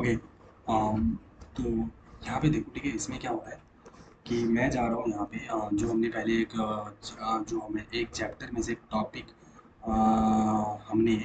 Okay. तो यहाँ पे देखो, ठीक है, इसमें क्या होता है कि मैं जा रहा हूँ यहाँ पे, जो हमने पहले जो हमें एक चैप्टर में से एक टॉपिक हमने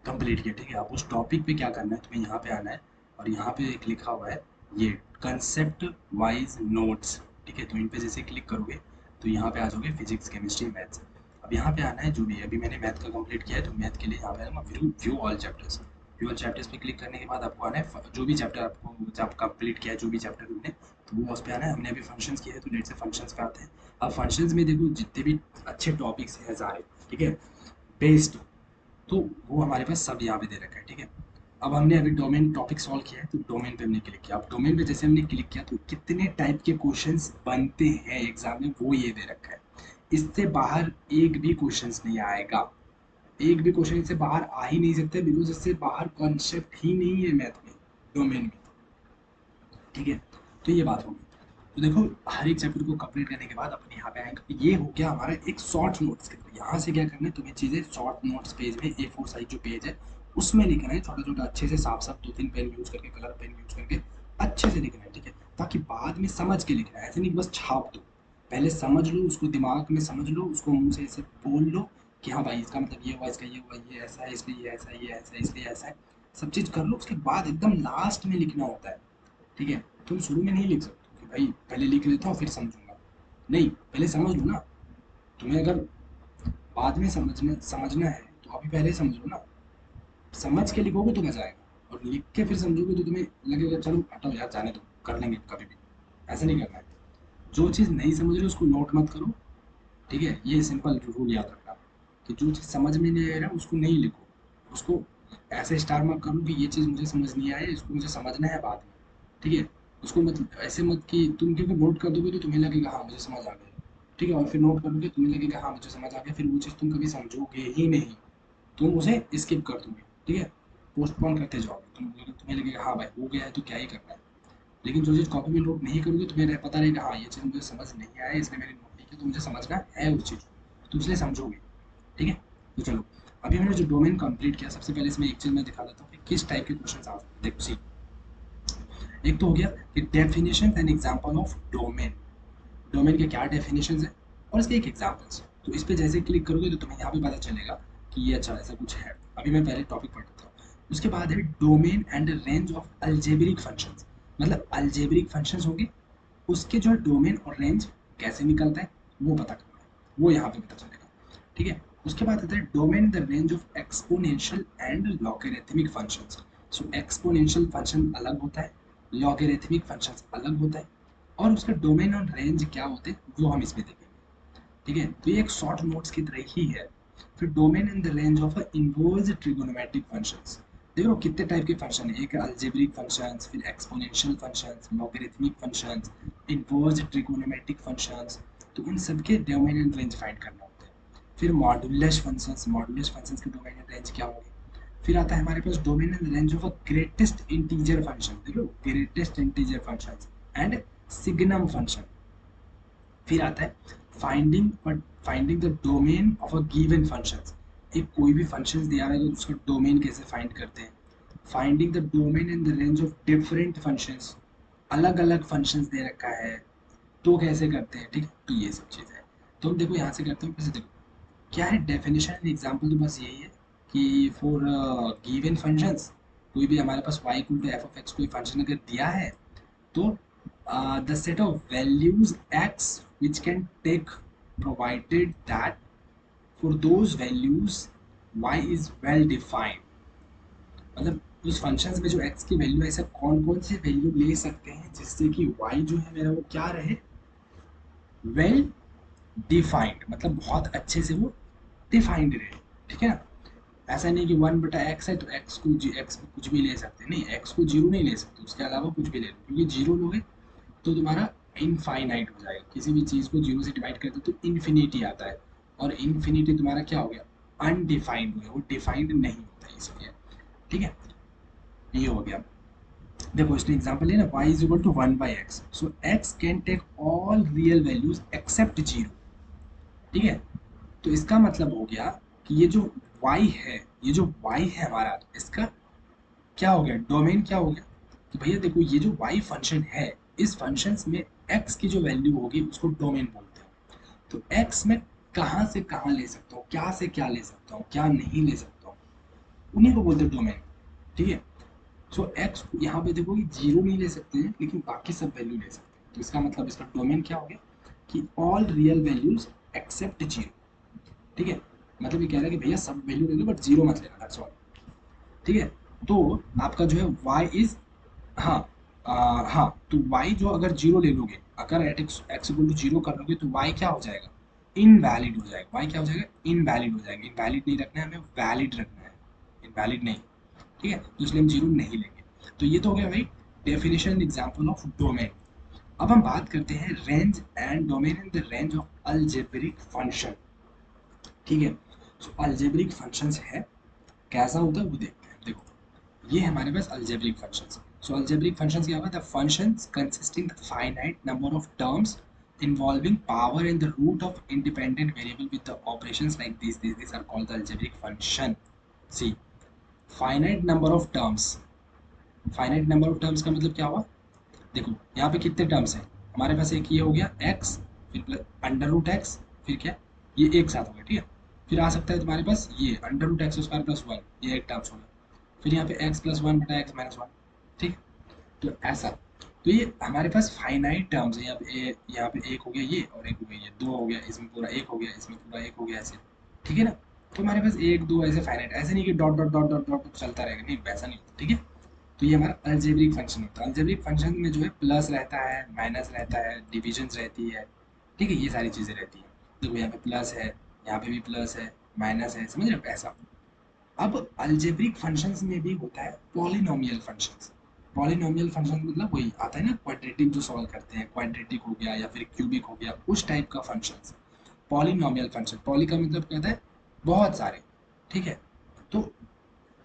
कंप्लीट किया, ठीक है। अब उस टॉपिक पे क्या करना है, तुम्हें यहाँ पे आना है और यहाँ पे एक लिखा हुआ है ये कंसेप्ट वाइज नोट्स, ठीक है। तो इन पे जैसे क्लिक करोगे तो यहाँ पे आ जाओगे फिजिक्स केमिस्ट्री मैथ्स। अब यहाँ पे आना है, जो भी अभी मैंने मैथ का कंप्लीट किया है तो मैथ के लिए यहाँ पे आना view all chapters. View all chapters पे क्लिक करने के बाद आपको आना है जो भी चैप्टर आपको जब कंप्लीट किया है, जो भी चैप्टर तुमने, तो वो उस पे आना है। हमने अभी फंक्शंस किए हैं तो लेट से फंक्शंस पे आते हैं। अब फंक्शंस में देखो जितने भी अच्छे टॉपिक्स हैं सारे, ठीक है, बेस्ड, तो वो हमारे पास सब यहाँ पे दे रखा है, ठीक है। अब हमने अभी डोमेन टॉपिक सॉल्व किया है तो डोमेन पे हमने क्लिक किया। अब डोमेन पे जैसे हमने क्लिक किया तो कितने टाइप के क्वेश्चंस बनते हैं एग्जाम में वो ये दे रखा है। इससे बाहर एक भी क्वेश्चंस नहीं आएगा। एक भी क्वेश्चन इससे बाहर आ ही नहीं सकते, बिकॉज इससे बाहर कॉन्सेप्ट ही नहीं है मैथ में, डोमेन में, ठीक है। तो ये बात होगी। तो देखो, हर एक चैप्टर को कंप्लीट करने के बाद अपन यहाँ पे आएंगे। ये हो गया हमारा एक शॉर्ट नोट्स के अंदर। यहाँ से क्या करना है तुम्हें, चीज़ें शॉर्ट नोट्स पेज में A4 साइज जो पेज है उसमें लिखना है, छोटा छोटा अच्छे से साफ साफ 2-3 पेन यूज करके, कलर पेन यूज करके अच्छे से लिखना है, ठीक है। ताकि बाद में समझ के लिखना है, ऐसे नहीं कि बस छाप दो। पहले समझ लो उसको, दिमाग में समझ लो उसको, मुंह से ऐसे बोल लो कि हाँ भाई इसका मतलब ये हुआ, इसका ये हुआ, ये ऐसा है इसलिए ये ऐसा है, ये ऐसा है इसलिए ऐसा है। सब चीज़ कर लो, उसके बाद एकदम लास्ट में लिखना होता है, ठीक है। तुम शुरू में नहीं लिख सकते कि भाई पहले लिख लेता हूँ फिर समझूंगा। नहीं, पहले समझ लो ना। तुम्हें अगर बाद में समझना है तो अभी पहले समझ लो ना। समझ के लिखोगे तो मजा आएगा, और लिख के फिर समझोगे तो तुम्हें लगेगा चलो हटाओ यार, जाने दो, कर लेंगे कभी भी। ऐसा नहीं करना है। जो चीज़ नहीं समझ रहे उसको नोट मत करो, ठीक है। ये सिंपल रूल याद रखना कि जो चीज़ समझ में नहीं आ रहा उसको नहीं लिखो। उसको ऐसे स्टार मार्क करो कि ये चीज़ मुझे समझ नहीं आई, इसको मुझे समझना है बाद में, ठीक है। उसको मत ऐसे मत कि तुम, क्योंकि नोट कर दोगे तो तुम्हें लगेगा हाँ मुझे समझ आ गया, ठीक है, और फिर नोट करोगे तुम्हें लगेगा हाँ मुझे समझ आ गया, फिर वो चीज़ तुम कभी समझोगे ही नहीं। तुम उसे स्किप कर दोगे, ठीक है, पोस्टपोन करते जाओगे। तुम्हें लगेगा हाँ भाई हो गया है तो क्या ही करना है। लेकिन जो चीज़ कॉपी में नोट नहीं करोगे तुम्हें पता रहेगा हाँ ये चीज़ मुझे समझ नहीं आया, इसलिए मैंने नोट नहीं किया, तो मुझे समझना है उस चीज़ को, तो इसलिए समझोगे, ठीक है। तो चलो, अभी मैंने जो डोमेन कंप्लीट किया, सबसे पहले इसमें एक चीज़ मैं दिखा देता हूँ कि किस टाइप के क्वेश्चन आ सकते हैं। देखो सी, एक तो हो गया कि definition and example of domain. Domain के क्या डेफिनेशन है और इसके एक एग्जाम्पल्स। तो इस पर जैसे क्लिक करोगे तो तुम्हें यहाँ पे पता चलेगा कि ये अच्छा ऐसा कुछ है। अभी मैं पहले टॉपिक पढ़ देता हूँ। उसके बाद है domain and range of algebraic functions. मतलब अल्जेब्रिक फंक्शंस होंगे, उसके जो डोमेन और रेंज कैसे निकलता है वो पता करना है, वो यहाँ पे पता चलेगा, ठीक है। उसके बाद आता है domain the range of exponential and logarithmic functions. So exponential function अलग होता है, लॉगरिथमिक फंक्शंस अलग होता है, और उसका डोमेन और रेंज क्या होते हैं वो हम इसमें देखेंगे, ठीक है। तो ये एक शॉर्ट नोट्स की तरह ही है। फिर domain in the range of inverse trigonometric functions. देखो कितने टाइप के फंक्शन है, एक अलजेब्रिक फंक्शंस, फिर exponential functions, logarithmic functions, inverse trigonometric functions. तो इन सब के डोमेन एंड रेंज फाइंड करना होता है। फिर मॉडुलस फंक्शंस, मॉडुलस फंक्शंस के डोमेन एंड रेंज क्या होंगे। फिर आता है हमारे पास domain and range of a greatest integer function. देखो greatest integer functions and signum function. फिर आता है finding the domain of a given functions. एक कोई भी फंक्शंस दिया है तो उसका डोमेन कैसे फाइंड करते हैं। Finding the domain in the range of different functions. अलग अलग फंक्शंस दे रखा है तो कैसे करते हैं, ठीक है। तो ये सब चीज़ है। तो हम देखो यहाँ से करते हैं, फिर से देखो क्या है डेफिनेशन एंड एग्जाम्पल। तो बस यही है कि फॉर गिवन फंक्शंस, कोई भी हमारे पास y equal to f of x कोई फंक्शन अगर दिया है तो the set of values x which can take, provided that for those values y is well defined। मतलब उस फंक्शंस में जो x की वैल्यू है, ऐसा कौन कौन से वैल्यू ले सकते हैं जिससे कि y जो है मेरा वो क्या रहे, वेल डिफाइंड, मतलब बहुत अच्छे से वो डिफाइंड रहे, ठीक है ना। ऐसा नहीं कि 1/x है तो x को कुछ भी ले सकते हैं, नहीं, x को जीरो नहीं ले सकते, उसके अलावा कुछ भी ले लो, क्योंकि जीरो लोगे तो तुम्हारा इनफाइनाइट हो जाएगा। किसी भी चीज़ को जीरो से डिवाइड करते तो इन्फिनिटी आता है, और इन्फिनिटी तुम्हारा क्या हो गया, अनडिफाइंड हो गया, वो डिफाइंड नहीं होता इसलिए, ठीक है। ये हो गया। देखो इसमें एग्जांपल है ना, y is equal to 1/x, so x can take all real values except zero, ठीक है। तो इसका मतलब हो गया कि ये जो y है, ये जो y है हमारा, इसका क्या हो गया, डोमेन क्या हो गया, कि भैया देखो ये जो y फंक्शन है, इस फंक्शन में x की जो वैल्यू होगी उसको डोमेन बोलते हैं। तो x में कहाँ से कहाँ ले सकता हूँ, क्या से क्या ले सकता हूँ, क्या नहीं ले सकता हूँ, उन्हीं को बोलते हैं डोमेन। ठीक है। सो x यहाँ पे देखो कि जीरो नहीं ले सकते हैं लेकिन बाकी सब वैल्यू ले सकते हैं। तो इसका मतलब इसका डोमेन क्या हो गया कि all real values except zero. ठीक है। मतलब ये कह रहा है कि भैया सब वैल्यू ले लो बट जीरो मत लेना, दैट्स ऑल। ठीक है। तो आपका जो है y इज, हाँ, हाँ, तो y जो अगर जीरो ले लोगे, अगर at x equal to zero कर लोगे तो y क्या हो जाएगा, इनवैलिड हो जाएगा। y क्या हो जाएगा, इनवैलिड हो जाएगा। इनवैलिड नहीं रखना है हमें, वैलिड रखना है, इनवैलिड नहीं। ठीक है, तो इसलिए हम जीरो नहीं लेंगे। तो ये तो हो गया भाई डेफिनेशन एग्जांपल ऑफ डोमेन। अब हम बात करते हैं range and domain in the range of algebraic function. ठीक है। सो अलजेब्रिक फंक्शंस है, कैसा होता है वो देखते हैं। देखो ये हमारे पास अलजेब्रिक फंक्शंस। सो अलजेब्रिक फंक्शंस क्या होता है, the functions consisting the finite number of terms involving power in the root of independent variable with the operations like these are called the algebraic function. See, finite number of terms, finite number of terms का मतलब क्या हुआ, देखो यहाँ पे कितने terms हैं हमारे पास, एक ये हो गया x, फिर प्लस अंडर रूट एक्स, फिर क्या, ये एक साथ हो गया। ठीक है। फिर आ सकता है तुम्हारे पास ये under root x square plus one, ये एक टर्म्स हो गया। फिर यहाँ पे एक्स प्लस वन बटा एक्स माइनस वन। ठीक है। तो ऐसा, तो ये हमारे पास फाइनाइट टर्म्स है। यहाँ पे एक हो गया ये, और एक हो गया ये, दो हो गया, इसमें पूरा एक हो गया, इसमें पूरा एक हो गया, ऐसे। ठीक है ना। तो हमारे पास एक दो ऐसे फाइनाइट, ऐसे नहीं कि dot dot dot dot dot चलता रहेगा, नहीं वैसा नहीं होता। ठीक है। तो ये हमारा अलजेब्रिक फंक्शन होता है। अलजेब्रिक फंक्शन में जो है प्लस रहता है, माइनस रहता है, डिविजन्स रहती है। ठीक है, ये सारी चीज़ें रहती हैं। देखो यहाँ पे प्लस है, यहाँ पे भी प्लस है, माइनस है, समझ रहे हो ऐसा। अब अल्जेब्रिक फंक्शंस में भी होता है पॉलिनोमियल फंक्शंस। पॉलिनोमियल फंक्शन मतलब वही आता है ना, क्वाड्रेटिक जो सॉल्व करते हैं, क्वाड्रेटिक हो गया या फिर क्यूबिक हो गया, उस टाइप का फंक्शंस पॉलिनोमियल फंक्शन। पॉली का मतलब क्या होता है, बहुत सारे। ठीक है। तो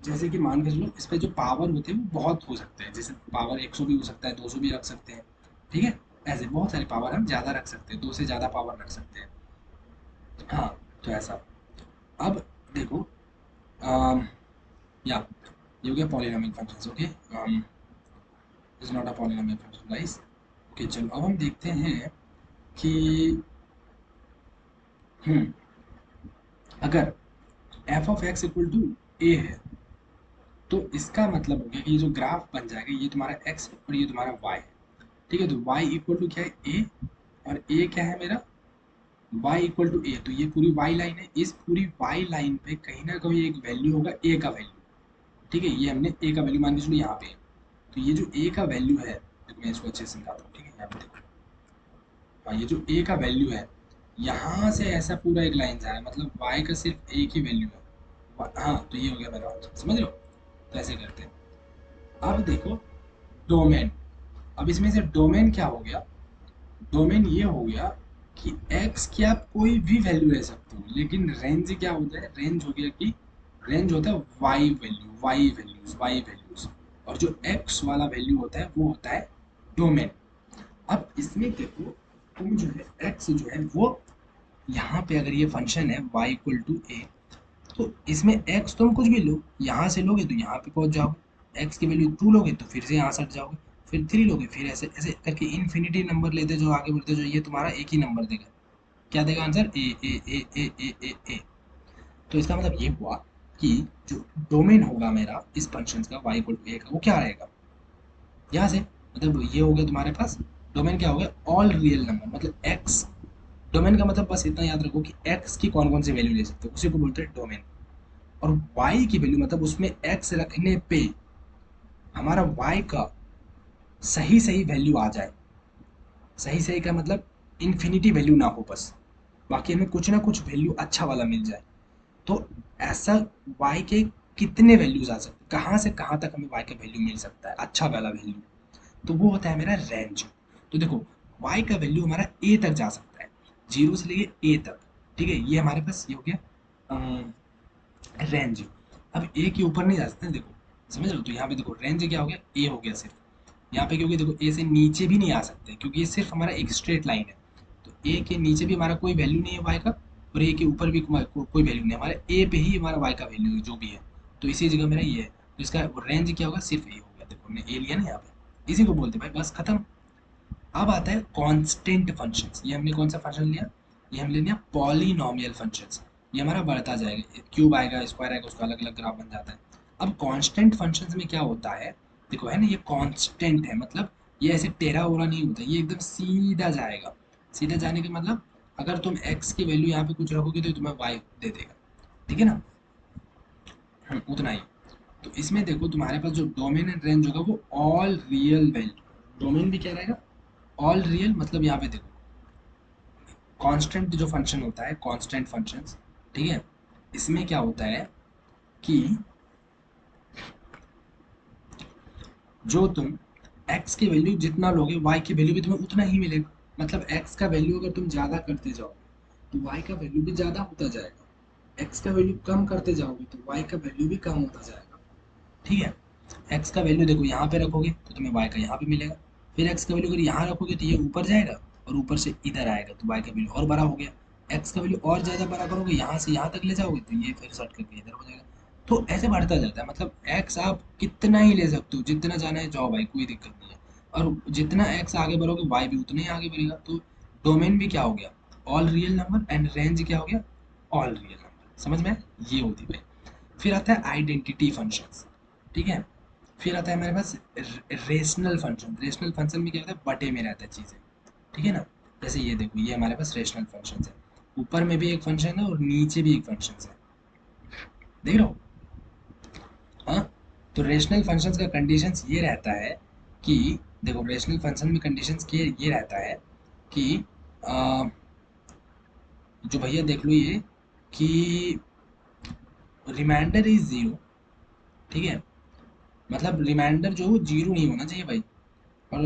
जैसे कि मान के चलो इस पे जो पावर होते हैं वो बहुत हो सकते हैं, जैसे पावर 100 भी हो सकता है, 200 भी रख सकते हैं। ठीक है। ऐसे बहुत सारे पावर हम ज़्यादा रख सकते हैं, दो से ज़्यादा पावर रख सकते हैं। हाँ, तो ऐसा। अब देखो, um, या ये हो गया polynomial functions. Okay, is not a polynomial function guys. Okay चलो अब हम देखते हैं कि हम्म अगर f of x equal to a है, तो इसका मतलब हो गया कि ये जो ग्राफ बन जाएगा ये तुम्हारा एक्स है और ये तुम्हारा वाई है। ठीक है। तो y इक्वल टू क्या है, ए, और a क्या है मेरा, y इक्वल टू ए। तो ये पूरी y लाइन है, इस पूरी y लाइन पे कहीं ना कहीं एक वैल्यू होगा a का वैल्यू। ठीक है। ये हमने a का वैल्यू मान के चलो यहाँ पे है। तो ये जो a का वैल्यू है, देखो मैं इसको अच्छे से समझाता हूँ। ठीक है, यहाँ पे देखो, हाँ, ये जो a का वैल्यू है, यहाँ से ऐसा पूरा एक लाइन जा रहा है, मतलब y का सिर्फ एक ही वैल्यू है। हाँ, तो ये हो गया मेरा आंसर, समझ रहे हो। तो ऐसे करते हैं। अब देखो डोमेन। अब इसमें से डोमेन क्या हो गया, डोमेन ये हो गया कि x की आप कोई भी वैल्यू ले सकते हो, लेकिन रेंज क्या होता है, रेंज हो गया कि रेंज होता है y वैल्यू, y वैल्यूज, और जो x वाला वैल्यू होता है वो होता है डोमेन। अब इसमें देखो, तुम जो है x जो है वो, यहाँ पे अगर ये फंक्शन है y इक्वल टू ए, तो इसमें x तुम कुछ भी लो, यहाँ से लोगे तो यहाँ पे पहुँच जाओगे, x की वैल्यू 2 लोगे तो फिर से यहाँ सट जाओगे, फिर 3 लोगे, फिर ऐसे ऐसे करके इन्फिनिटी नंबर लेते जो आगे बढ़ते जो, ये तुम्हारा एक ही नंबर देगा। क्या देगा आंसर, ए ए ए ए ए ए ए। तो इसका मतलब ये हुआ कि जो डोमेन होगा मेरा इस फंक्शन का y इक्वल टू ए का, वो क्या रहेगा, यहाँ से, मतलब ये हो गया तुम्हारे पास डोमेन, क्या हो गया, ऑल रियल नंबर, मतलब x। डोमेन का मतलब बस इतना याद रखो कि x की कौन कौन सी वैल्यू ले सकते हो, उसी को बोलते हैं डोमेन। और y की वैल्यू मतलब उसमें x रखने पे हमारा y का सही सही वैल्यू आ जाए। सही सही का मतलब इन्फिनिटी वैल्यू ना हो बस, बाकी हमें कुछ ना कुछ वैल्यू अच्छा वाला मिल जाए। तो ऐसा y के कितने वैल्यूज आ सकते, कहाँ से कहाँ तक हमें y का वैल्यू मिल सकता है, अच्छा वाला वैल्यू, तो वो होता है मेरा रेंज। तो देखो y का वैल्यू हमारा a तक जा सकता है, जीरो से लेके a तक। ठीक है, ये हमारे पास ये हो गया रेंज। अब ए के ऊपर नहीं जा सकते, देखो समझ रहे हो। तो यहाँ पे देखो रेंज क्या हो गया, ए हो गया सिर्फ। यहाँ पे क्योंकि देखो ए से नीचे भी नहीं आ सकते, क्योंकि ये सिर्फ हमारा एक स्ट्रेट लाइन है। तो ए के नीचे भी हमारा कोई वैल्यू नहीं है वाई का, और ए के ऊपर भी कोई वैल्यू नहीं है, हमारे ए पे ही हमारा वाई का वैल्यू जो भी है। तो इसी जगह मेरा ये है, तो इसका रेंज क्या होगा, सिर्फ ए हो गया। देखो हमने ए लिया ना यहाँ पे, इसी को बोलते हैं भाई, बस खत्म। अब आता है कांस्टेंट फंक्शंस। ये हमने कौन सा फंक्शन लिया, ये हमने लिया पॉलिनोमियल फंक्शंस। ये हमारा बढ़ता जाएगा, क्यूब आएगा, स्क्वायर आएगा, उसका अलग अलग ग्राफ बन जाता है। अब कांस्टेंट फंक्शंस में क्या होता है, देखो है ना, ये कांस्टेंट है, मतलब ये ऐसे टेढ़ा ओढ़ा नहीं होता, ये एकदम सीधा जाएगा। सीधा जाने का मतलब अगर तुम x की वैल्यू यहाँ पे कुछ रखोगे तो तुम्हें y दे देगा, ठीक है ना। उतना ही। तो इसमें देखो तुम्हारे पास जो डोमेन एंड रेंज होगा वो ऑल रियल वैल्यू, डोमेन भी क्या रहेगा, ऑल रियल। मतलब यहाँ पे देखो कांस्टेंट जो फंक्शन होता है, कांस्टेंट फंक्शंस, ठीक है, इसमें क्या होता है कि जो तुम x की वैल्यू जितना लोगे y की वैल्यू भी तुम्हें उतना ही मिलेगा। मतलब x का वैल्यू अगर तुम ज़्यादा करते जाओगे तो y का वैल्यू भी ज़्यादा होता जाएगा, x का वैल्यू कम करते जाओगे तो y का वैल्यू भी कम होता जाएगा, ठीक है। x का वैल्यू देखो यहाँ पे रखोगे तो तुम्हें y का यहाँ पे मिलेगा, फिर x का वैल्यू अगर यहाँ रखोगे तो ये ऊपर जाएगा और ऊपर से इधर आएगा तो y का वैल्यू और बड़ा हो गया। x का वैल्यू और ज़्यादा बड़ा करोगे, यहाँ से यहाँ तक ले जाओगे तो ये फिर सट करके इधर हो जाएगा। तो ऐसे बढ़ता जाता है, मतलब x आप कितना ही ले सकते हो, जितना जाना है जाओ भाई, कोई दिक्कत नहीं है। और जितना x आगे बढ़ोगे y भी उतना ही आगे बढ़ेगा। तो डोमेन भी क्या हो गया, all real number, and range क्या हो गया, ऑल रियल नंबर। समझ में आया? ये होती है। फिर आता है आइडेंटिटी फंक्शंस, ठीक है। फिर आता है हमारे पास रेशनल फंक्शन। रेशनल फंक्शन में क्या होता है, बटे में रहता है चीज़ें, ठीक है ना। जैसे ये देखो, ये हमारे पास रेशनल फंक्शन है, ऊपर में भी एक फंक्शन है और नीचे भी एक फंक्शन है, देख रहे हो। हाँ, तो रेशनल फंक्शंस का कंडीशंस ये रहता है कि देखो रेशनल फंक्शन में कंडीशंस के ये रहता है कि आ, जो भैया देख लो ये कि रिमाइंडर इज ज़ीरो, ठीक है। मतलब रिमाइंडर जो जीरो नहीं होना चाहिए भाई। और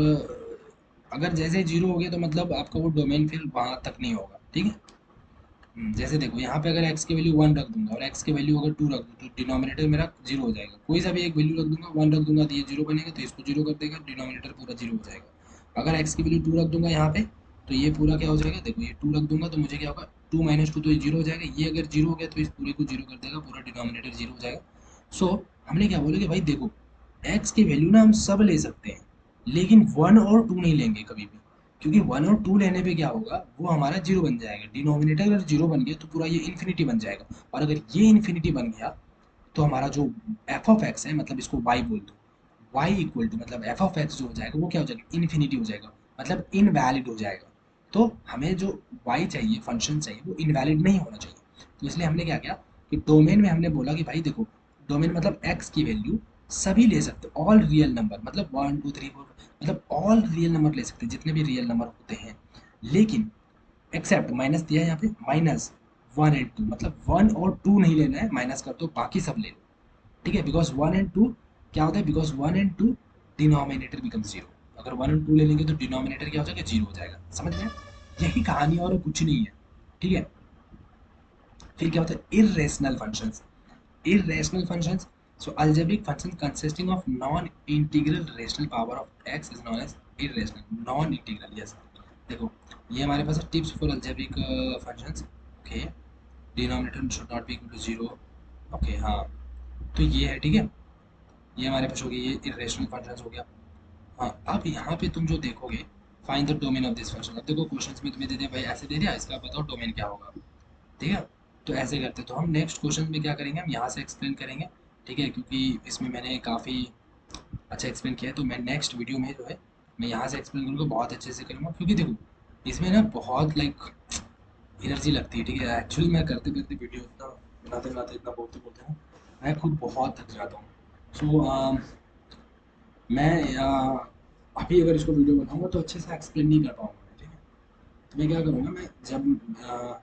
अगर जैसे जीरो हो गया तो मतलब आपका वो डोमेन फिर वहाँ तक नहीं होगा, ठीक है। जैसे देखो यहाँ पे अगर x की वैल्यू 1 रख दूंगा और x की वैल्यू अगर 2 रख दूँ तो डिनोमिनेटर मेरा जीरो हो जाएगा। कोई सा भी एक वैल्यू रख दूंगा, 1 रख दूंगा तो ये जीरो बनेगा, तो इसको जीरो कर देगा, डिनोमिनेटर पूरा जीरो हो जाएगा। अगर x की वैल्यू 2 रख दूंगा यहाँ पे तो ये पूरा क्या हो जाएगा, देखो ये 2 रख दूंगा तो मुझे क्या होगा, 2 माइनस 2 तो ये जीरो हो जाएगा, ये अगर जीरो हो गया तो इस पूरे को जीरो कर देगा, पूरा डिनोमिनेटर जीरो हो जाएगा। सो हमने क्या बोला कि भाई देखो x की वैल्यू ना हम सब ले सकते हैं, लेकिन 1 और 2 नहीं लेंगे कभी भी। क्योंकि 1 और 2 लेने पे क्या होगा, वो हमारा जीरो बन जाएगा। डिनोमिनेटर अगर जीरो बन गया तो पूरा ये इन्फिनिटी बन जाएगा, और अगर ये इन्फिनिटी बन गया तो हमारा जो एफ ऑफ एक्स है, मतलब इसको वाई बोल दो, वाई इक्वल टू मतलब एफ ऑफ एक्स जो हो जाएगा वो क्या हो जाएगा, इन्फिनिटी हो जाएगा, मतलब इनवैलिड हो जाएगा। तो हमें जो वाई चाहिए, फंक्शन चाहिए, वो इनवैलिड नहीं होना चाहिए। तो इसलिए हमने क्या किया कि डोमेन में हमने बोला कि भाई देखो, डोमेन मतलब एक्स की वैल्यू सभी ले सकते, ऑल रियल नंबर, मतलब 1 2 3 4, मतलब ऑल रियल नंबर ले सकते हैं, जितने भी रियल नंबर होते हैं। लेकिन एक्सेप्ट, माइनस दिया है यहाँ पे, माइनस 1 एंड 2, मतलब 1 और 2 नहीं लेना है, माइनस कर दो, बाकी सब ले लो, ठीक है। बिकॉज 1 एंड 2 क्या होता है, because 1 and 2 denominator becomes zero. अगर 1 और 2 ले लेंगे तो डिनोमिनेटर क्या हो जाएगा, जीरो हो जाएगा। समझ में? यही कहानी और कुछ नहीं है, ठीक है। फिर क्या होता है, irrational functions. irrational functions, so algebraic function consisting of non-integral rational power of x is known as irrational, non-integral, yes। देखो ये हमारे पास है tips for algebraic functions, okay. Denominator should not be equal to zero, okay हाँ। तो ये है, ठीक है। ये हमारे पास हो गया, ये irrational functions हो गया। हाँ, अब यहाँ पे तुम जो देखोगे, find the domain of this function. अब देखो क्वेश्चंस में तुम्हें दे दिया भाई, ऐसे दे दिया, इसका बताओ डोमेन क्या होगा, ठीक है। तो ऐसे करते, तो हम नेक्स्ट क्वेश्चन में क्या करेंगे, हम यहाँ से एक्सप्लेन करेंगे, ठीक है। क्योंकि इसमें मैंने काफ़ी अच्छा एक्सप्लेन किया है, तो मैं नेक्स्ट वीडियो में जो है मैं यहाँ से एक्सप्लेन करूँगा, बहुत अच्छे से करूँगा। क्योंकि देखो इसमें ना बहुत लाइक एनर्जी लगती है, ठीक है। एक्चुअली मैं करते करते वीडियो इतना बनाते बनाते इतना बोलते बोलते ना मैं खुद बहुत थक जाता हूँ। सो मैं अभी अगर इसको वीडियो बनाऊँगा तो अच्छे से एक्सप्लेन नहीं कर पाऊँगा, ठीक है। तो मैं क्या करूँगा, मैं जब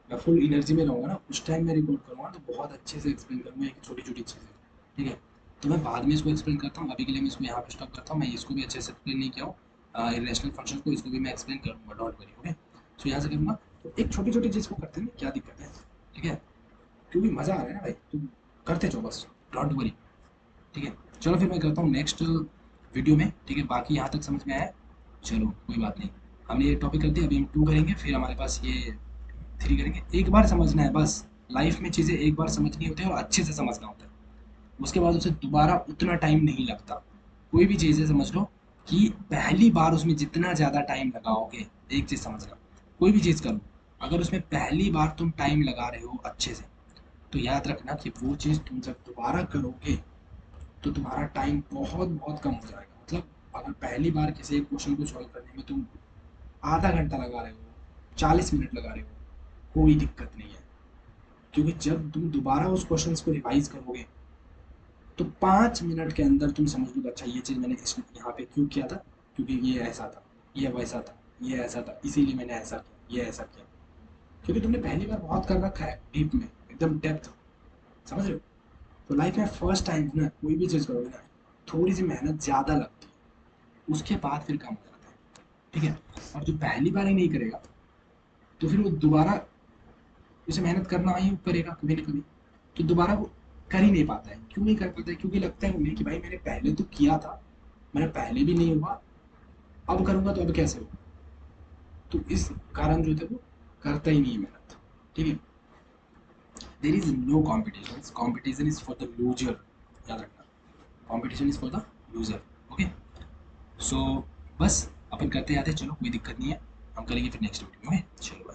मैं फुल एनर्जी में रहूँगा ना, उस टाइम मैं रिकॉर्ड करूँगा तो बहुत अच्छे से एक्सप्लेन करूँगा एक छोटी छोटी चीज़ें, ठीक है। तो मैं बाद में इसको एक्सप्लेन करता हूँ, अभी के लिए मैं इसको यहाँ पे स्टॉप करता हूँ। मैं इसको भी अच्छे से एक्सप्लेन नहीं किया हूँ, इरेशनल फंक्शन को, इसको भी मैं एक्सप्लेन करूँगा, डोंट वरी, ओके। सो यहाँ से करूँगा, तो एक छोटी छोटी चीज़ को करते हैं, क्या दिक्कत है, ठीक है। क्योंकि मज़ा आ रहा है ना भाई, तुम करते जाओ बस, डोंट वरी, ठीक है। चलो फिर मैं करता हूँ नेक्स्ट वीडियो में, ठीक है। बाकी यहाँ तक समझ में आया? चलो कोई बात नहीं, हमने ये टॉपिक कर दिया, अभी हम 2 करेंगे, फिर हमारे पास ये 3 करेंगे। एक बार समझना है बस, लाइफ में चीज़ें एक बार समझनी होती है और अच्छे से समझना होता है, उसके बाद उसे दोबारा उतना टाइम नहीं लगता। कोई भी चीज़ें समझ लो, कि पहली बार उसमें जितना ज़्यादा टाइम लगाओगे, एक चीज़ समझ रहे हो, कोई भी चीज़ करो, अगर उसमें पहली बार तुम टाइम लगा रहे हो अच्छे से, तो याद रखना कि वो चीज़ तुम जब दोबारा करोगे तो तुम्हारा टाइम बहुत बहुत कम हो जाएगा। मतलब अगर पहली बार किसी एक क्वेश्चन को सॉल्व करने में तुम आधा घंटा लगा रहे हो, 40 मिनट लगा रहे हो, कोई दिक्कत नहीं है, क्योंकि जब तुम दोबारा उस क्वेश्चन को रिवाइज करोगे तो 5 मिनट के अंदर तुम समझ लो, अच्छा ये चीज़ मैंने इस यहाँ पे क्यों किया था, क्योंकि ये ऐसा था, ये वैसा था, ये ऐसा था, इसीलिए मैंने ऐसा किया, ये ऐसा किया, क्योंकि तुमने पहली बार बहुत कर रखा है डीप में, एकदम डेप्थ, समझ रहे हो। तो लाइफ में फर्स्ट टाइम ना कोई भी चीज़ करोगे ना, थोड़ी सी मेहनत ज़्यादा लगती है, उसके बाद फिर कम हो जाता है, ठीक है। और जो पहली बार ही नहीं करेगा तो फिर वो दोबारा उसे मेहनत करना ही करेगा कभी ना कभी, तो दोबारा वो कर ही नहीं पाता है। क्यों नहीं कर पाता है? क्योंकि लगता है उन्हें कि भाई मैंने पहले तो किया था, मैंने पहले भी नहीं हुआ, अब करूँगा तो अब कैसे होगा। तो इस कारण जो थे वो करता ही नहीं है मेहनत, ठीक है। There is no competition, competition is for the loser, याद रखना, competition is for the loser, okay. So बस अपन करते जाते हैं, चलो कोई दिक्कत नहीं है, हम करेंगे फिर नेक्स्ट वीडियो में, चलो।